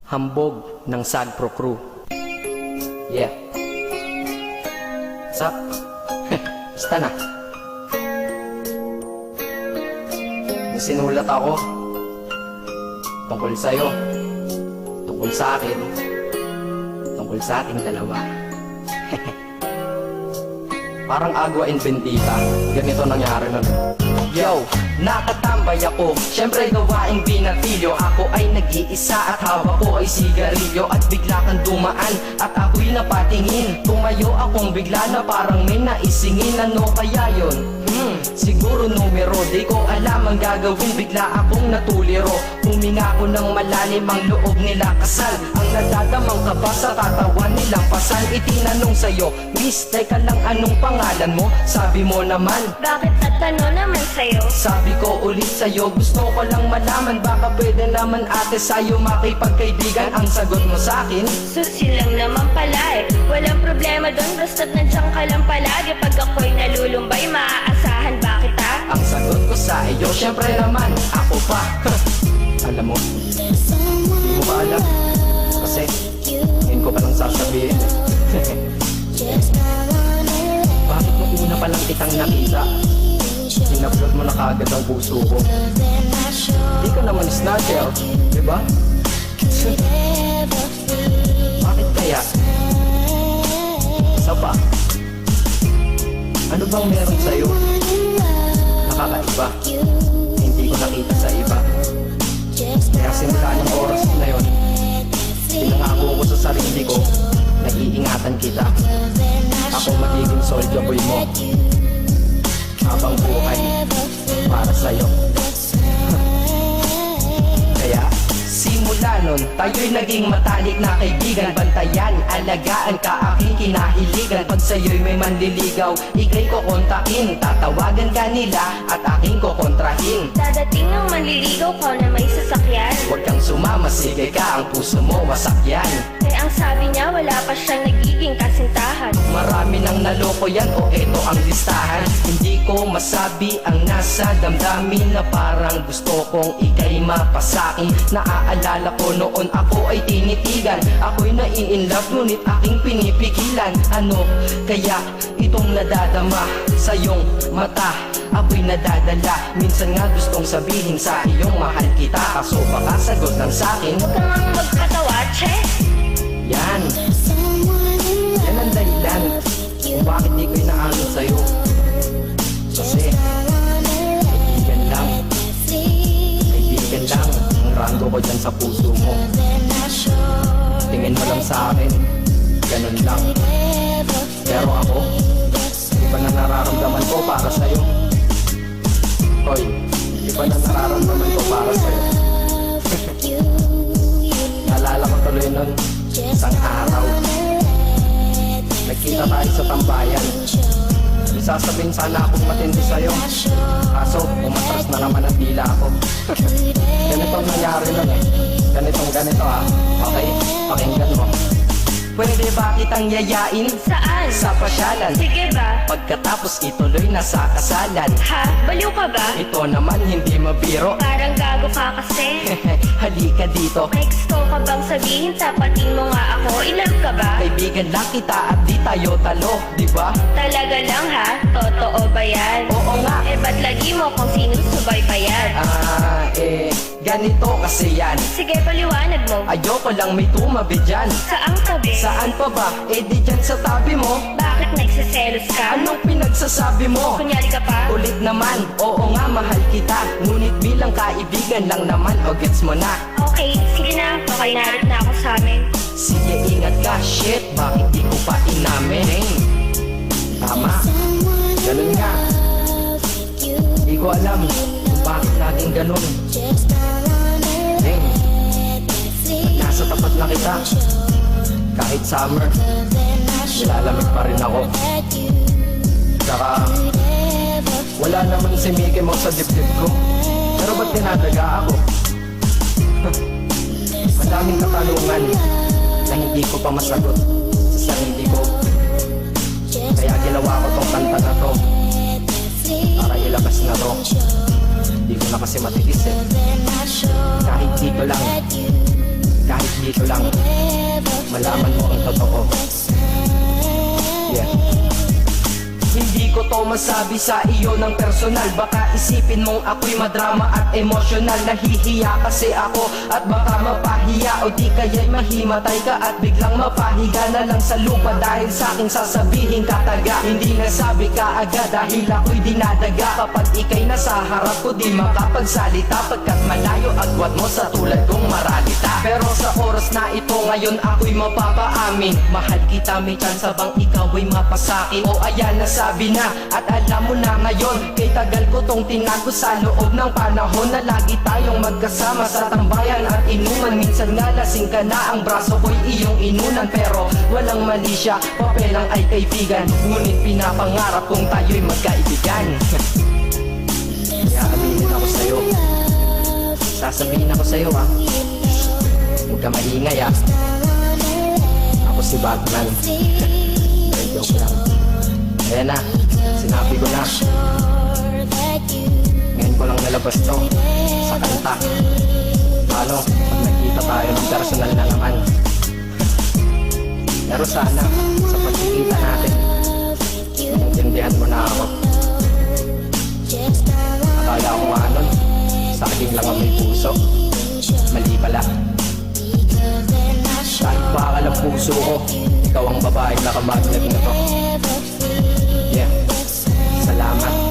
Hambog ng Sagpro Crew. Yeah. What's up? Basta na. May sinulat ako tungkol sa'yo, tungkol sa akin, tungkol sa ating dalawa. Parang Agua and Bendita. Ganito nangyari nun. Yo, nakatambay ako, syempre gawaing binatilyo. Ako ay nag-iisa at hawak ko ay sigarilyo. At bigla kang dumaan at ako'y napatingin. Tumayo akong bigla na parang may naisingin. Ano kaya yun? Siguro numero, di ko alam ang gagawin. Bigla akong natuliro, huminga ko ng malalim, ang loob nila kasal. Ang nadadamang kaba sa katawan nilang pasal. Itinanong sa'yo, miss, teka lang, anong pangalan mo? Sabi mo naman, bakit at ano naman sa'yo? sabi ko ulit sa'yo, gusto ko lang malaman. Baka pwede naman ate sa'yo makipagkaibigan. Ang sagot mo sa'kin, Susi lang naman pala eh. Walang problema doon, basta't nandiyan ka lang palagi. Pag ako'y nalulumbay, maaasahan ba kita? ang sagot ko sa iyo, syempre naman, ako pa. Alam mo, hindi mo ba alam? Kasi, ngayon ko pa lang sasabihin. Bakit nung una pa lang kitang nakita, sinablot mo na kaagad ang puso ko? Hindi ka naman snatcher, di ba? Bakit kaya? Isa pa, ano bang meron sa'yo? Nakakaiba, hindi ko nakita sa iba. Kaya simula ng oras na yun, pinangako ko sa sarili ko, nag-iingatan kita. Ako magiging soldier boy mo habang buhay para sa'yo. Kaya simula nun, tayo'y naging matalik na kaibigan. Bantayan, alagaan ka, aking kinahiligan. Pag sa'yo'y may manliligaw, ika'y kukontakin. Tatawagan ka nila at aking kukontrahin. Dadating ng manliligaw ko na may sasakyan. Huwag kang sumama, sige ka, ang puso mo wasak yan. Kaya ang sabi niya, wala pa siyang nagiging kasintahan. Marami nang naloko yan, o eto ang listahan. Hindi ko masabi ang nasa damdamin, na parang gusto kong ika'y mapasakin. Naaalala ko noon ako ay tinitigan, ako'y nai-inlove ngunit aking pinipigilan. Ano kaya itong nadadama sa iyong mata? Ako'y nadadala, minsan nga gustong sabihin sa iyong mahal kita. Kaso baka sagot lang sa'kin, Huwag kang ang magpatawa, che. yan ang dahilan kung bakit di ko inaamin sa'yo. Kasi kaibigan lang ang rando ko dyan sa puso mo. Tingin mo lang sa akin, ganun lang. Pero ako, iba na nararamdaman ko para sa'yo. Hoy, iba na nararamdaman ko para sa'yo. Naalala ko tuloy nun, isang araw, nagkita tayo sa tambayan. May sasabihin sana akong matindi sa'yo, kaso umatras na naman ang dila ako. Ganitong nangyari nun eh. Ganito ha. Okay, pakinggan mo. Pwede ba kitang yayain Saan? sa pasyalan? Sige ba? Pagkatapos ituloy na sa kasalan. Ha? Baliw ka ba? Ito naman hindi mabiro. Parang gago ka kasi. Halika dito, May gusto ka bang sabihin? Tapatin mo nga ako. Ilan ka ba? kaibigan lang kita at di tayo talo, di ba? Talaga lang ha? Totoo ba yan? Oo nga. Eh ba't lagi mo kung sinusubaybayan? Ganito kasi yan. Sige, paliwanag mo. Ayoko lang may tumabi dyan. Saang tabi? Saan pa ba? Eh di dyan sa tabi mo. Bakit nagsiselos ka? Anong pinagsasabi mo? Kunyari ka pa? Ulit naman, oo nga mahal kita. Ngunit bilang kaibigan lang naman, o gets mo na. Okay, sige na. Okay, narit na ako sa amin. Sige ingat ka, shit, bakit di ko pa inamin? Tama, ganun nga. Di ko alam kung bakit laging ganun. Nasa tapat na kita, kahit summer, nilalamig pa rin ako. Tsaka, wala naman si Mickey Mouse sa dibdib ko. Pero ba't dinadaga ako? Madaming katanungan na hindi ko pa masagot sa sarili ko. Kaya ginawa ko tong kanta na to para ilabas na to. Hindi ko na kasi matiis eh. Kahit dito lang, kahit dito lang malaman mo ang totoo. Yeah. Hindi ko to masabi sa iyo ng personal. Baka isipin mong ako'y madrama at emosyonal. Nahihiya kasi ako at baka mapahiya, o di kaya'y mahimatay ka at biglang mapahiga na lang sa lupa dahil sa aking sasabihin kataga. Hindi nasabi ka agad dahil ako'y dinadaga. Kapag ika'y nasa harap ko di makapagsalita, pagkat malayo agwat mo sa tulad kong maralita. Pero sa oras na ito ngayon ako'y mapapaamin, mahal kita, may chance bang ikaw ay mapasakin? O ayan, nasabi na at alam mo na ngayon. Kay tagal ko tong tinago sa loob ng panahon na lagi tayong magkasama sa tambayan at inuman. Minsan nga lasing ka na, ang braso ko'y iyong inunan. Pero walang mali siya, papelang ay kaibigan, ngunit pinapangarap kong tayo'y magkaibigan. Kaya aminin ako sa'yo, sasabihin ako sa'yo ha, huwag ka maingay ha. Ako si Batman. Joke lang. Ayan na, sinabi ko na. Ngayon ko lang nalabas to sa kanta. Paano pag nagkita tayo ng personal na naman? Pero sana sa pagkikita natin maintindihan mo na ako. Akala ko nga nun, sa akin lang ang may puso. Mali pala. Kahit bakal ang puso ko, ikaw ang babaeng nakamaglag na to. Yeah, salamat.